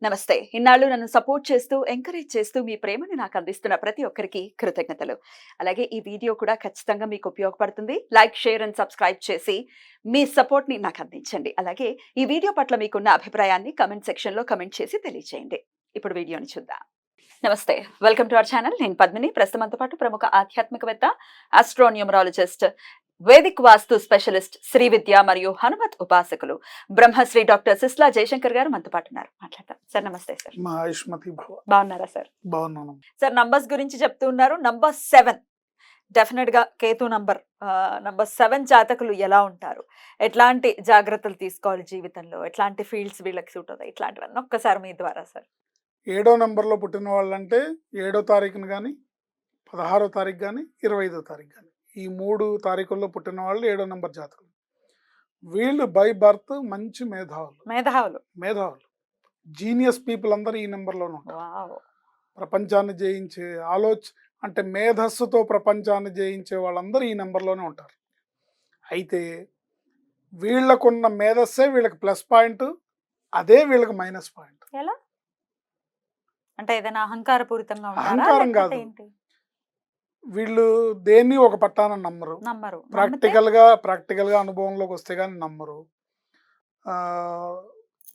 నమస్తే. ఇన్నాళ్ళు నన్ను సపోర్ట్ చేస్తూ, ఎంకరేజ్ చేస్తూ మీ ప్రేమని నాకు అందిస్తున్న ప్రతి ఒక్కరికి కృతజ్ఞతలు. అలాగే ఈ వీడియో కూడా ఖచ్చితంగా మీకు ఉపయోగపడుతుంది. లైక్, షేర్ అండ్ సబ్స్క్రైబ్ చేసి మీ సపోర్ట్‌ని నాకు అందించండి. అలాగే ఈ వీడియో పట్ల మీకున్న అభిప్రాయాన్ని కామెంట్ సెక్షన్‌లో కామెంట్ చేసి తెలియజేయండి. ఇప్పుడు వీడియోని చూద్దాం. నమస్తే. Welcome to our channel. నేను పద్మిని. ప్రస్తుతం మనతో పాటు ప్రముఖ ఆధ్యాత్మికవేత్త, ఆస్ట్రోన్యూమరాలజిస్ట్, వేదిక్ వాస్తు స్పెషలిస్ట్, శ్రీ విద్య మరియు హనుమత్ ఉపాసకులు బ్రహ్మశ్రీ డాక్టర్ సిస్లా జయశంకర్ గారు మనతో పాటు ఉన్నారు. మాట్లాడతాం సార్. నమస్తే సార్. బాగున్నారా సార్? బాగున్నాను సార్. నంబర్స్ గురించి చెప్తూ ఉన్నారు. నంబర్ 7 డెఫినెట్ గా కేతు నంబర్. నంబర్ 7 జాతకులు ఎలా ఉంటారు, ఎట్లాంటి జాగ్రత్తలు తీసుకోవాలి జీవితంలో, ఎట్లాంటి ఫీల్డ్స్ వీళ్ళకి సూట్ అవుతాయి, ఇట్లాంటివన్నీ ఒక్కసారి మీ ద్వారా సార్. 7వ నంబర్లో పుట్టిన వాళ్ళంటే 7వ తారీఖున కానీ, 16వ తారీఖు కానీ, 25వ తారీఖు కానీ, ఈ 3 తారీఖుల్లో పుట్టిన వాళ్ళు 7వ నంబర్ జాతకులు. వీళ్ళు బై బర్త్ మంచి మేధావులు జీనియస్ పీపుల్ అందరూ ఈ నెంబర్లోనే ఉంటారు. ప్రపంచాన్ని జయించే అంటే మేధస్సుతో ప్రపంచాన్ని జయించే వాళ్ళందరూ ఈ నెంబర్లోనే ఉంటారు. అయితే వీళ్ళకున్న మేధస్సే వీళ్ళకి ప్లస్ పాయింట్, అదే వీళ్ళకి మైనస్ పాయింట్. ఎలా అంటే ఏదైనా అహంకారపూరితంగా అహంకారం కాదు, వీళ్ళు దేన్ని ఒక పట్టాన నమ్మరు. ప్రాక్టికల్ గా అనుభవంలోకి వస్తే కానీ నమ్మరు.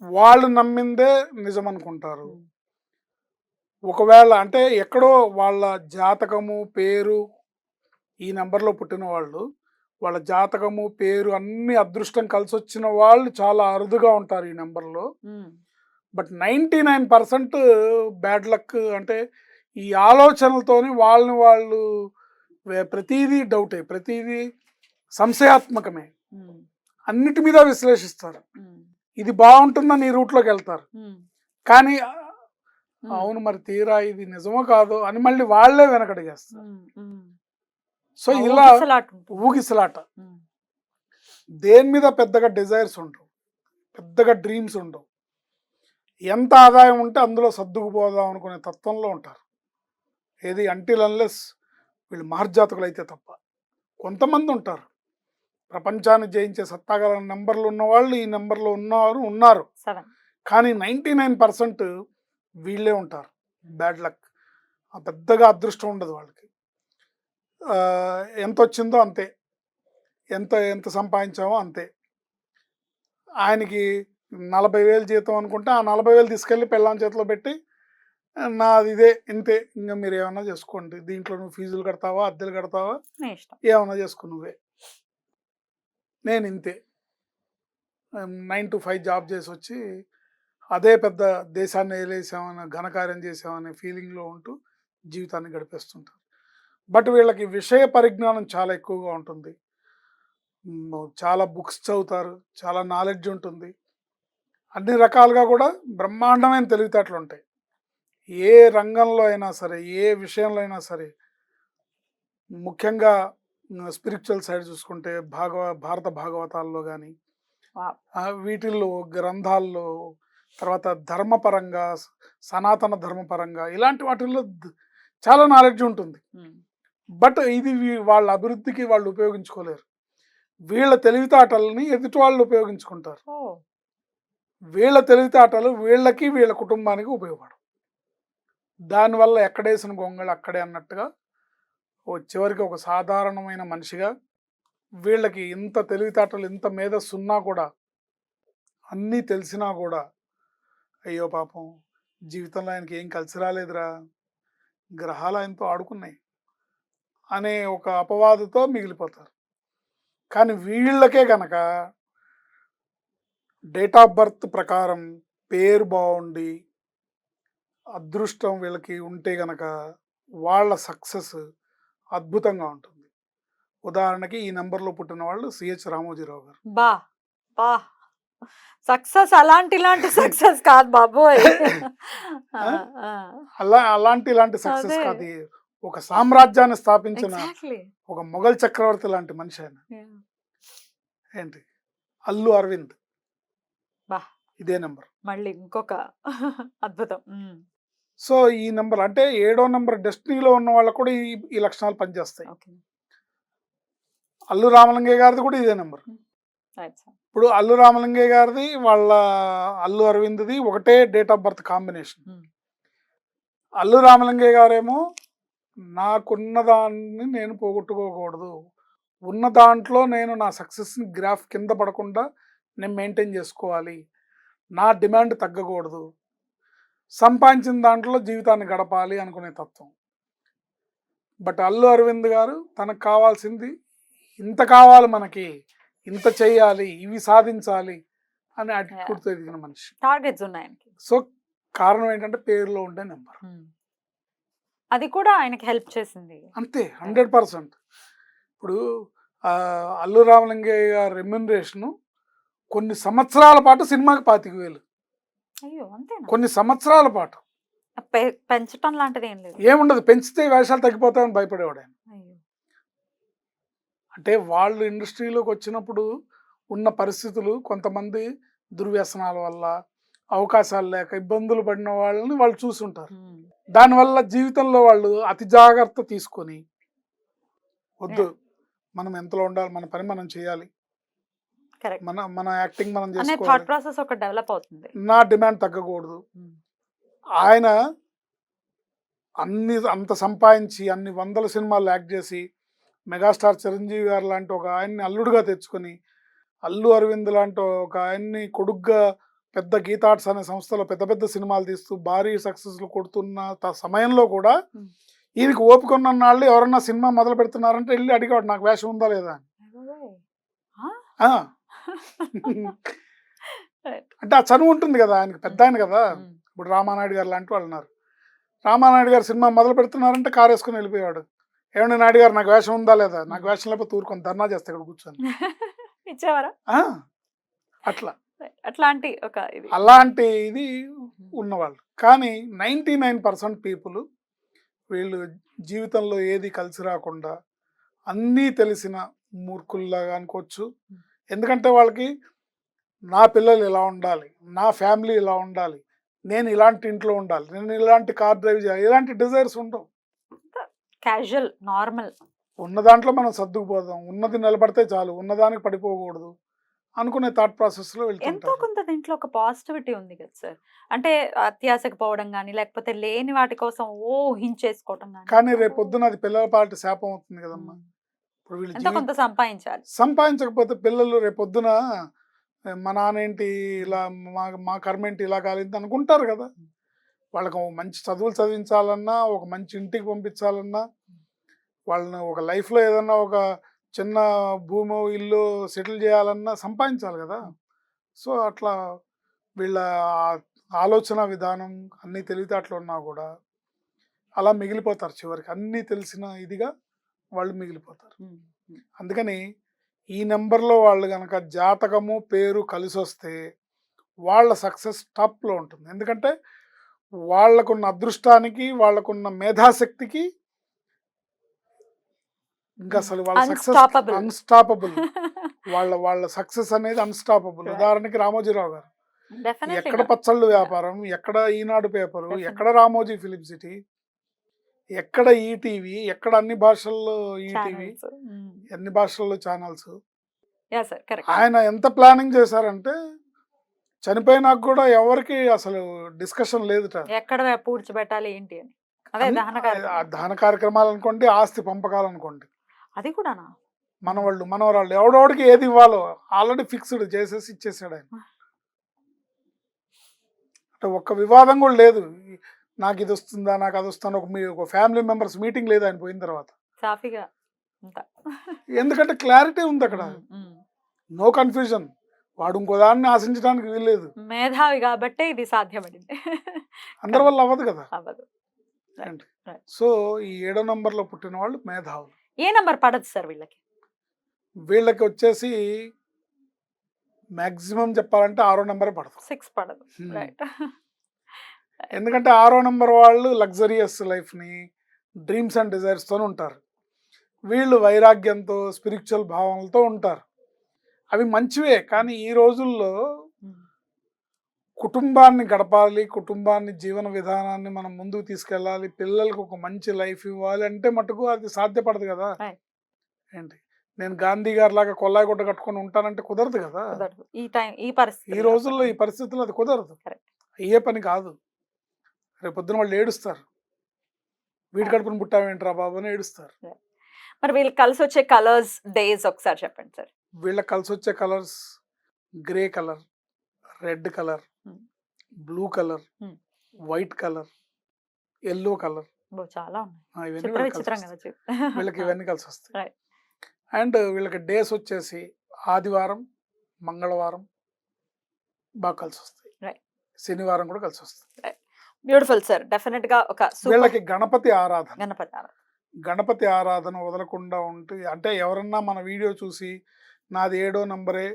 వాళ్ళు నమ్మిందే నిజం అనుకుంటారు. ఒకవేళ అంటే ఎక్కడో వాళ్ళ జాతకము, పేరు, ఈ నెంబర్లో పుట్టిన వాళ్ళు, వాళ్ళ జాతకము, పేరు అన్ని అదృష్టం కలిసి వచ్చిన వాళ్ళు చాలా అరుదుగా ఉంటారు ఈ నెంబర్లో. But 99% bad luck. అంటే ఈ ఆలోచనలతోని వాళ్ళు ప్రతిదీ డౌటే, ప్రతిదీ సంశయాత్మకమే, అన్నిటి మీద విశ్లేషిస్తారు. ఇది బాగుంటుందని ఈ రూట్లోకి వెళ్తారు, కానీ అవును మరి తీరా ఇది నిజమో కాదో అని మళ్ళీ వాళ్ళే వెనకడిగేస్తారు. సో ఇలా ఊగిసలాట. దేని మీద పెద్దగా డిజైర్స్ ఉండవు, పెద్దగా డ్రీమ్స్ ఉండవు. ఎంత ఆదాయం ఉంటే అందులో సర్దుకుపోదాం అనుకునే తత్వంలో ఉంటారు. ఏది అంటిల్ అన్లెస్ వీళ్ళు మహర్జాతకులు అయితే తప్ప. కొంతమంది ఉంటారు ప్రపంచాన్ని జయించే సత్తాగల నెంబర్లు ఉన్నవాళ్ళు, ఈ నెంబర్లో ఉన్నారు. కానీ 99% వీళ్ళే ఉంటారు బ్యాడ్ లక్. పెద్దగా అదృష్టం ఉండదు వాళ్ళకి. ఎంత వచ్చిందో అంతే, ఎంత సంపాదించామో అంతే. ఆయనకి 40,000 జీతం అనుకుంటే ఆ 40,000 తీసుకెళ్ళి పెళ్ళాం చేతిలో పెట్టి, నాది ఇదే ఇంతే, ఇంకా మీరు ఏమన్నా చేసుకోండి, దీంట్లో నువ్వు ఫీజులు కడతావా, అద్దెలు కడతావా, ఏమన్నా చేసుకో, నువ్వే, నేను ఇంతే 9 to 5 జాబ్ చేసి వచ్చి అదే పెద్ద దేశాన్ని వేలేసామని, ఘనకార్యం చేసామనే ఫీలింగ్లో ఉంటూ జీవితాన్ని గడిపేస్తుంటారు. బట్ వీళ్ళకి విషయ పరిజ్ఞానం చాలా ఎక్కువగా ఉంటుంది. చాలా బుక్స్ చదువుతారు, చాలా నాలెడ్జ్ ఉంటుంది, అన్ని రకాలుగా కూడా బ్రహ్మాండమైన తెలివితేటలు ఉంటాయి. ఏ రంగంలో అయినా సరే, ఏ విషయంలో అయినా సరే. ముఖ్యంగా స్పిరిచువల్ సైడ్ చూసుకుంటే భారత భాగవతాల్లో కానీ, వీటిల్లో గ్రంథాల్లో, తర్వాత ధర్మపరంగా, సనాతన ధర్మపరంగా, ఇలాంటి వాటిల్లో చాలా నాలెడ్జ్ ఉంటుంది. బట్ ఇది వాళ్ళ అభివృద్ధికి వాళ్ళు ఉపయోగించుకోలేరు. వీళ్ళ తెలివితేటలని ఎదుటి వాళ్ళు ఉపయోగించుకుంటారు. వీళ్ళ తెలివితేటలు వీళ్ళకి, వీళ్ళ కుటుంబానికి ఉపయోగపడవు. దానివల్ల ఎక్కడేసిన గొంగళి అక్కడే అన్నట్టుగా చివరికి ఒక సాధారణమైన మనిషిగా, వీళ్ళకి ఇంత తెలివితేటలు, ఇంత మేధస్సు ఉన్నా కూడా, అన్నీ తెలిసినా కూడా, అయ్యో పాపం జీవితంలో ఆయనకి ఏం కలిసి రాలేదురా, గ్రహాలు ఆయనతో ఆడుకున్నాయి అనే ఒక అపవాదుతో మిగిలిపోతారు. కానీ వీళ్ళకే గనక డేట్ ఆఫ్ బర్త్ ప్రకారం పేరు బాగుండి అదృష్టం వీళ్ళకి ఉంటే గనక వాళ్ళ సక్సెస్ అద్భుతంగా ఉంటుంది. ఉదాహరణకి ఈ నెంబర్లో పుట్టిన వాళ్ళు సిహెచ్ రామోజీరావు గారు. సక్సెస్ ఇలాంటి సక్సెస్ కాదు బాబోయ్. ఇలాంటి సక్సెస్ కాదు, ఒక సామ్రాజ్యాన్ని స్థాపించిన ఒక మొఘల్ చక్రవర్తి లాంటి మనిషి ఆయన. ఏంటి అల్లు అరవింద్, ఇదే నెంబర్. మళ్ళీ ఇంకొక అద్భుతం. సో ఈ నెంబర్ అంటే 7వ నెంబర్ డెస్టినీలో ఉన్న వాళ్ళకు కూడా ఈ లక్షణాలు పనిచేస్తాయి. అల్లు రామలింగయ్య గారిది కూడా ఇదే నెంబర్. ఇప్పుడు అల్లు రామలింగయ్య గారిది వాళ్ళ అల్లు అరవింద్ది ఒకటే date of birth combination. Allu Ramalingaiah గారేమో నాకున్న దాన్ని నేను పోగొట్టుకోకూడదు, ఉన్న దాంట్లో నేను నా సక్సెస్ని గ్రాఫ్ కింద పడకుండా నేను మెయింటైన్ చేసుకోవాలి, నా డిమాండ్ తగ్గకూడదు, సంపాదించిన దాంట్లో జీవితాన్ని గడపాలి అనుకునే తత్వం. బట్ అల్లు అరవింద్ గారు తనకు కావాల్సింది ఇంత కావాలి, మనకి ఇంత చేయాలి, ఇవి సాధించాలి అనే యాటిట్యూడ్తో ఎదిగిన మనిషి. టార్గెట్స్ ఉన్నాయి ఆయనకి. సో కారణం ఏంటంటే పేరులో ఉండే నెంబర్, అది కూడా ఆయనకి హెల్ప్ చేసింది అంతే 100%. ఇప్పుడు అల్లు రామలింగయ్య గారి రెమ్యునరేషన్ కొన్ని సంవత్సరాల పాటు సినిమాకి 25,000. అయ్యో అంతేనా? కొన్ని సంవత్సరాల పాటు పెంచటం లాంటిది ఏం లేదు. ఏముండదు, పెంచితే వేషాలు తగ్గిపోతాయని భయపడేవాడు ఆయన. అయ్యో. అంటే వాళ్ళు ఇండస్ట్రీలోకి వచ్చినప్పుడు ఉన్న పరిస్థితులు, కొంతమంది దుర్వ్యసనాల వల్ల, అవకాశాలు లేక ఇబ్బందులు పడిన వాళ్ళని వాళ్ళు చూసుంటారు. దానివల్ల జీవితంలో వాళ్ళు అతి జాగ్రత్త తీసుకొని వద్దు, మనం ఎంతలో ఉండాలి, మన పని మనం చేయాలి, కరెక్ట్. మన యాక్టింగ్ మనం అనే థాట్ చేసుకోవాలి, ప్రాసెస్ ఒక డెవలప్ అవుతుంది. నా డిమాండ్ తగ్గకూడదు. ఆయన అంత సంపాదించి అన్ని వందల సినిమాలు యాక్ట్ చేసి మెగాస్టార్ చిరంజీవి గారు లాంటి ఒక ఆయన్ని అల్లుడుగా తెచ్చుకొని, అల్లు అరవింద్ లాంటి ఒక ఆయన్ని కొడుగ్గా పెద్ద గీతార్ట్స్ అనే సంస్థలో పెద్ద పెద్ద సినిమాలు తీస్తూ భారీ సక్సెస్లు కొడుతున్న సమయంలో కూడా ఈయనకి ఓపిక ఉన్న నాళ్ళు ఎవరన్నా సినిమా మొదలు పెడుతున్నారంటే వెళ్ళి అడిగాడు, నాకు వేషం ఉందా లేదా అని. అంటే ఆ చనువు ఉంటుంది కదా ఆయనకి, పెద్ద ఆయన కదా. ఇప్పుడు రామానాయుడు గారు లాంటి వాళ్ళు ఉన్నారు, రామానాయుడు గారు సినిమా మొదలు పెడుతున్నారంటే కారు వేసుకుని వెళ్ళిపోయాడు. ఏమండి నాయుడు గారు, నాకు వేషం ఉందా లేదా, నాకు వేషం లేకపోతే ఊరుకొని ధర్నా చేస్తే ఇక్కడ కూర్చొని ఇచ్చేవారా? అట్లా అట్లాంటి ఒక అలాంటి ఇది ఉన్నవాళ్ళు. కానీ 99% పీపుల్ వీళ్ళు జీవితంలో ఏది కలిసి రాకుండా అన్నీ తెలిసిన మూర్ఖుల్లాగా అనుకోవచ్చు. ఎందుకంటే వాళ్ళకి నా పిల్లలు ఇలా ఉండాలి, నా ఫ్యామిలీ ఇలా ఉండాలి, నేను ఇలాంటి ఇంట్లో ఉండాలి, నేను ఇలాంటి కార్ డ్రైవ్ చేయాలి, ఇలాంటి డిజైర్స్ ఉండవు. Casual, normal. ఉన్న దాంట్లో మనం సర్దుకుపోదాం, ఉన్నది నిలబడితే చాలు, ఉన్నదానికి పడిపోకూడదు అనుకునే థాట్ ప్రాసెస్లో ఎంతో వెళ్తుంటారు. కొంత దీంట్లో ఒక పాజిటివిటీ ఉంది కదా సార్. అంటే అత్యాశకు పోవడం కానీ, లేకపోతే లేని వాటి కోసం ఊహించేసుకోవడం కానీ రేపు పొద్దున అది పిల్లల పాటి శాపం అవుతుంది కదమ్మా. ఇప్పుడు వీళ్ళు ఎంతో కొంత సంపాదించాలి. సంపాదించకపోతే పిల్లలు రేపు పొద్దున మా నాన్నేంటి ఇలా, మా కర్మ ఏంటి ఇలా కాలేదు అనుకుంటారు కదా. వాళ్ళకి మంచి చదువులు చదివించాలన్నా, ఒక మంచి ఇంటికి పంపించాలన్నా, వాళ్ళని ఒక లైఫ్లో ఏదన్నా ఒక చిన్న భూమో ఇల్లు సెటిల్ చేయాలన్నా సంపాదించాలి కదా. సో అట్లా వీళ్ళ ఆలోచన విధానం అన్నీ తెలివితేటలు ఉన్నా కూడా అలా మిగిలిపోతారు, చివరికి అన్నీ తెలిసిన ఇదిగా వాళ్ళు మిగిలిపోతారు. అందుకని ఈ నెంబర్లో వాళ్ళు కనుక జాతకము పేరు కలిసి వస్తే వాళ్ళ సక్సెస్ టాప్లో ఉంటుంది. ఎందుకంటే వాళ్ళకున్న అదృష్టానికి, వాళ్ళకున్న మేధాశక్తికి ఇంకా అసలు వాళ్ళ సక్సెస్ అన్స్టాపబుల్. వాళ్ళ సక్సెస్ అనేది అన్స్టాపబుల్. ఉదాహరణకి రామోజీరావు గారు, ఎక్కడ పచ్చళ్ళు వ్యాపారం, ఎక్కడ ఈనాడు పేపరు, ఎక్కడ రామోజీ ఫిలిం సిటీ, ఎక్కడ ఈటీవీ, ఎక్కడ అన్ని భాషల్లో ఈటీవీ, అన్ని భాషల్లో ఛానల్స్. ఆయన ఎంత ప్లానింగ్ చేశారంటే చనిపోయినాక కూడా ఎవరికి అసలు డిస్కషన్ లేదు, ఎక్కడ పూడ్చిపెట్టాలి ఏంటి అని. దహన కార్యక్రమాలు అనుకోండి, ఆస్తి పంపకాలు అనుకోండి, అది కూడా మనవాళ్ళు మనవరాళ్ళు ఎవడెవడికి ఏది ఇవ్వాలో ఆల్రెడీ ఫిక్స్డ్ చేసేసి ఇచ్చేసాడు ఆయన. అంటే ఒక్క వివాదం కూడా లేదు, నాకు ఇది వస్తుందా, నాకు అది వస్తుందా, ఒక ఫ్యామిలీ మెంబర్స్ మీటింగ్ లేదు ఆయన పోయిన తర్వాత. ఎందుకంటే క్లారిటీ ఉంది అక్కడ, నో కన్ఫ్యూజన్. వాడు ఇంకో దాన్ని ఆశించడానికి వీల్లేదు, మేధావి కాబట్టి ఇది సాధ్యపడింది. అందరి వల్ల అవ్వదు కదా. సో ఈ 7వ నంబర్లో పుట్టిన వాళ్ళు మేధావులు. ఏ నంబర్ పడదు సార్ వీళ్ళకి? వీళ్ళకి వచ్చేసి మాక్సిమం చెప్పాలంటే 6వ నంబరే పడదు, 6 పడదు. ఎందుకంటే 6వ నంబర్ వాళ్ళు లగ్జరియస్ లైఫ్ని, డ్రీమ్స్ అండ్ డిజైర్స్తో ఉంటారు. వీళ్ళు వైరాగ్యంతో, స్పిరిచువల్ భావనలతో ఉంటారు. అవి మంచివే, కానీ ఈ రోజుల్లో కుటుంబాన్ని గడపాలి, కుటుంబాన్ని, జీవన విధానాన్ని మనం ముందుకు తీసుకెళ్ళాలి, పిల్లలకు ఒక మంచి లైఫ్ ఇవ్వాలి అంటే మటుకు అది సాధ్యపడదు కదా. ఏంటి నేను గాంధీ గారి లాగా కొల్లాయి గుడ్డ కట్టుకొని ఉంటానంటే కుదరదు కదా. కుదరదు. ఈ ఈ పరిస్థితి రోజుల్లో ఈ పరిస్థితుల్లో అది కుదరదు. Correct. అయ్యే పని కాదు. రేపొద్దున వాళ్ళు ఏడుస్తారు. వీడి కడుపున పుట్టావేంట్రా బాబు అని ఏడుస్తారు. మరి వీళ్ళకి కలిసి వచ్చే కలర్స్ డేస్ ఒకసారి చెప్పండి సార్. వీళ్ళకి కలిసి వచ్చే colours grey colour, red colour, Hmm. Blue colour, Hmm. White colour, yellow colour, చాలా ఉన్నాయి. ఇవన్నీ చిత్ర వీళ్ళకి కలిసి విచిత్రంగా వస్తాయి. వచ్చి వీళ్ళకి ఇవన్నీ కలిసి వస్తాయి. Right. అండ్ వీళ్ళకి డేస్ వచ్చేసి ఆదివారం, మంగళవారం బాగా కలిసి వస్తాయి. Right. శనివారం కూడా కలిసి వస్తాయి. Beautiful sir. డెఫినెట్ గా ఒక సూపర్ వీళ్ళకి గణపతి ఆరాధన, గణపతి ఆరాధన. గణపతి ఆరాధన వదలకుండా ఉంటే, అంటే ఎవరన్నా మన వీడియో చూసి నాది 7వ నంబరే,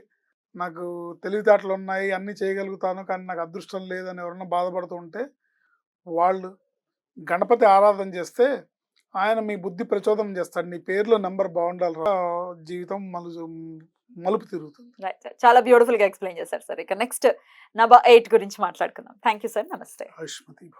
నాకు తెలివితేటలు ఉన్నాయి, అన్నీ చేయగలుగుతాను, కానీ నాకు అదృష్టం లేదని ఎవరన్నా బాధపడుతూ ఉంటే వాళ్ళు గణపతి ఆరాధన చేస్తే ఆయన మీ బుద్ధి ప్రచోదనం చేస్తాడు. నీ పేరులో నంబర్ బాగుండాలిరా, జీవితం మలుపు తిరుగుతుంది. Right sir. చాలా బ్యూటిఫుల్ గా ఎక్స్ప్లెయిన్ చేశారు సార్. ఇక నెక్స్ట్ నంబర్ 8 గురించి మాట్లాడుకుందాం. Thank you sir. నమస్తే. ఆయుష్మతి భవ.